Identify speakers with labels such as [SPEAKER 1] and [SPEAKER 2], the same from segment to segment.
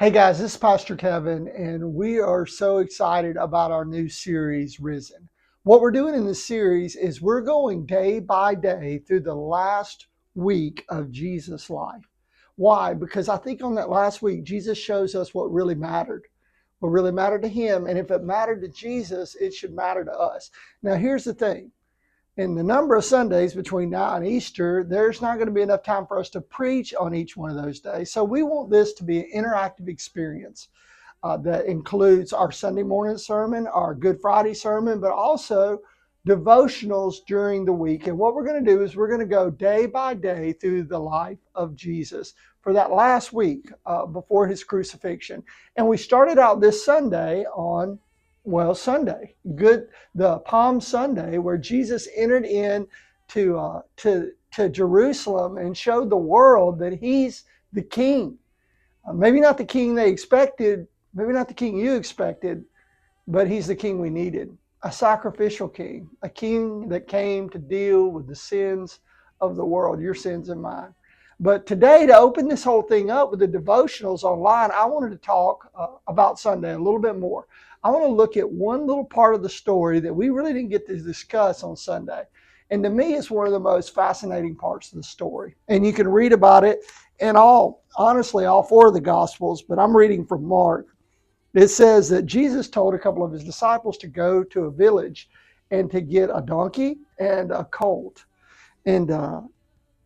[SPEAKER 1] Hey guys, this is Pastor Kevin, and we are so excited about our new series, Risen. What we're doing in this series is we're going day by day through the last week of Jesus' life. Why? Because I think on that last week, Jesus shows us what really mattered to him. And if it mattered to Jesus, it should matter to us. Now, here's the thing. In the number of Sundays between now and Easter, there's not going to be enough time for us to preach on each one of those days. So we want this to be an interactive experience that includes our Sunday morning sermon, our Good Friday sermon, but also devotionals during the week. And what we're going to do is we're going to go day by day through the life of Jesus for that last week before his crucifixion. And we started out this Sunday on Sunday, the Palm Sunday, where Jesus entered in to Jerusalem and showed the world that he's the king. Maybe not the king they expected, maybe not the king you expected, but he's the king we needed. A sacrificial king, a king that came to deal with the sins of the world, your sins and mine. But today, to open this whole thing up with the devotionals online, I wanted to talk about Sunday a little bit more. I want to look at one little part of the story that we really didn't get to discuss on Sunday. And to me, it's one of the most fascinating parts of the story. And you can read about it in all four of the Gospels, but I'm reading from Mark. It says that Jesus told a couple of his disciples to go to a village and to get a donkey and a colt. And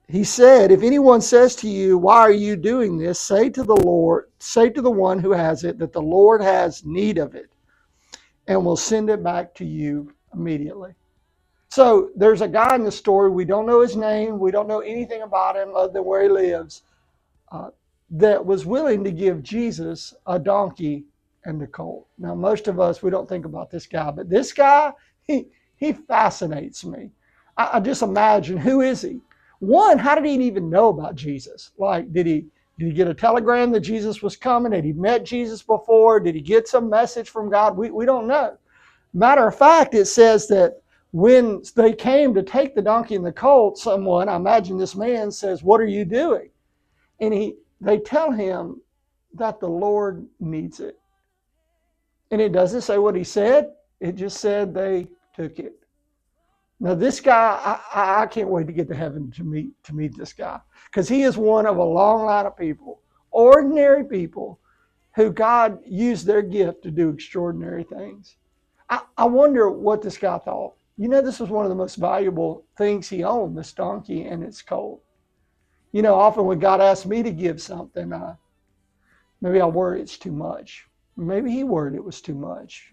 [SPEAKER 1] he said, if anyone says to you, why are you doing this? Say to the one who has it, that the Lord has need of it, and will send it back to you immediately. So there's a guy in the story, we don't know his name, we don't know anything about him other than where he lives, that was willing to give Jesus a donkey and a colt. Now, most of us, we don't think about this guy, but this guy, he fascinates me. I just imagine, who is he? One, how did he even know about Jesus? Like, did he get a telegram that Jesus was coming? Had he met Jesus before? Did he get some message from God? We don't know. Matter of fact, it says that when they came to take the donkey and the colt, someone, I imagine this man, says, what are you doing? And they tell him that the Lord needs it. And it doesn't say what he said. It just said they took it. Now, this guy, I can't wait to get to heaven to meet this guy, because he is one of a long line of people, ordinary people, who God used their gift to do extraordinary things. I wonder what this guy thought. You know, this was one of the most valuable things he owned, this donkey and its colt. You know, often when God asks me to give something, maybe I worry it's too much. Maybe he worried it was too much.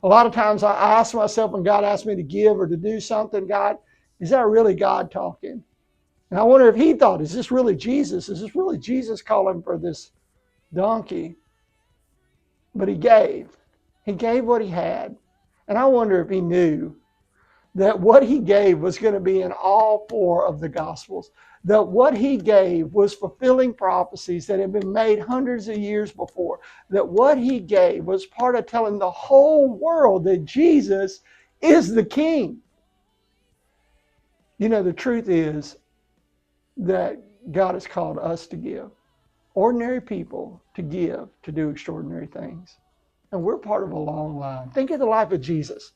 [SPEAKER 1] A lot of times I ask myself, when God asks me to give or to do something, God, is that really God talking? And I wonder if he thought, is this really Jesus? Is this really Jesus calling for this donkey? But he gave. He gave what he had. And I wonder if he knew that what he gave was going to be in all four of the Gospels. That what he gave was fulfilling prophecies that had been made hundreds of years before. That what he gave was part of telling the whole world that Jesus is the King. You know, the truth is that God has called us to give. Ordinary people to give, to do extraordinary things. And we're part of a long line. Think of the life of Jesus.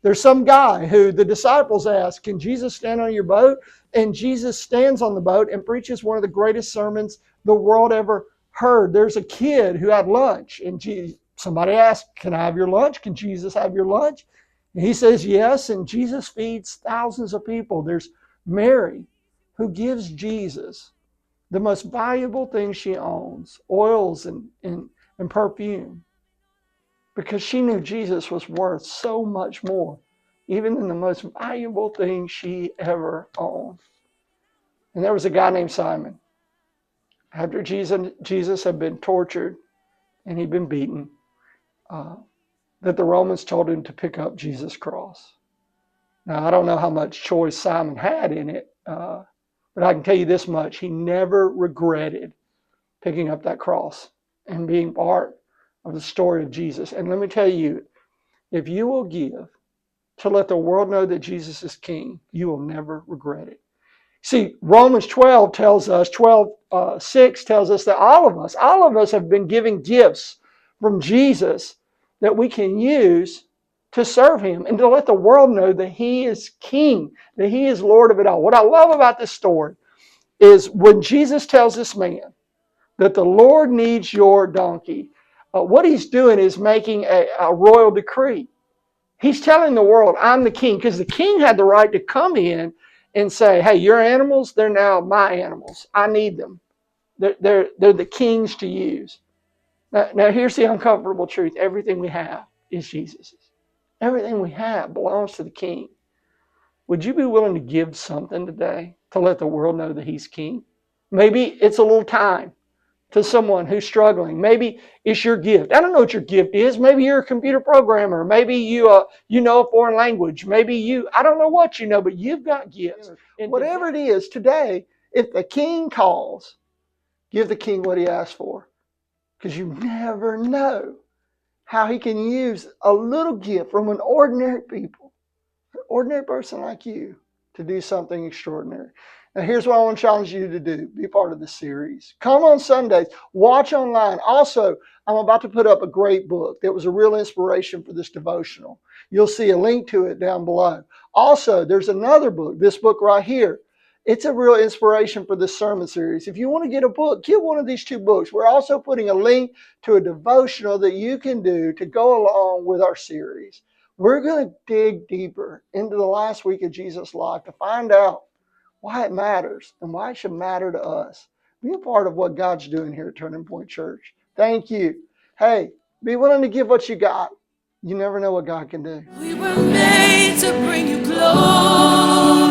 [SPEAKER 1] There's some guy who the disciples ask, can Jesus stand on your boat? And Jesus stands on the boat and preaches one of the greatest sermons the world ever heard. There's a kid who had lunch, and somebody asked, can I have your lunch? Can Jesus have your lunch? And he says yes, and Jesus feeds thousands of people. There's Mary, who gives Jesus the most valuable thing she owns, oils and perfume, because she knew Jesus was worth so much more, even than the most valuable thing she ever owned. And there was a guy named Simon. After Jesus had been tortured and he'd been beaten, that the Romans told him to pick up Jesus' cross. Now, I don't know how much choice Simon had in it, but I can tell you this much. He never regretted picking up that cross and being part of the story of Jesus. And let me tell you, if you will give to let the world know that Jesus is King, you will never regret it. See, Romans 12 tells us, 12:6 tells us that all of us have been given gifts from Jesus that we can use to serve him and to let the world know that he is king, that he is Lord of it all. What I love about this story is when Jesus tells this man that the Lord needs your donkey, what he's doing is making a royal decree. He's telling the world, I'm the king, because the king had the right to come in and say, hey, your animals, they're now my animals. I need them. They're the king's to use. Now, here's the uncomfortable truth. Everything we have is Jesus's. Everything we have belongs to the king. Would you be willing to give something today to let the world know that he's king? Maybe it's a little time to someone who's struggling. Maybe it's your gift. I don't know what your gift is. Maybe you're a computer programmer. Maybe you know a foreign language. Maybe I don't know what you know, but you've got gifts. And whatever it is today, if the king calls, give the king what he asked for. Because you never know how he can use a little gift from an ordinary ordinary person like you to do something extraordinary. Now, here's what I want to challenge you to do. Be part of this series. Come on Sundays. Watch online. Also, I'm about to put up a great book that was a real inspiration for this devotional. You'll see a link to it down below. Also, there's another book, this book right here. It's a real inspiration for this sermon series. If you want to get a book, get one of these two books. We're also putting a link to a devotional that you can do to go along with our series. We're going to dig deeper into the last week of Jesus' life to find out why it matters and why it should matter to us. Be a part of what God's doing here at Turning Point Church. Thank you. Hey, be willing to give what you got. You never know what God can do. We were made to bring you glory.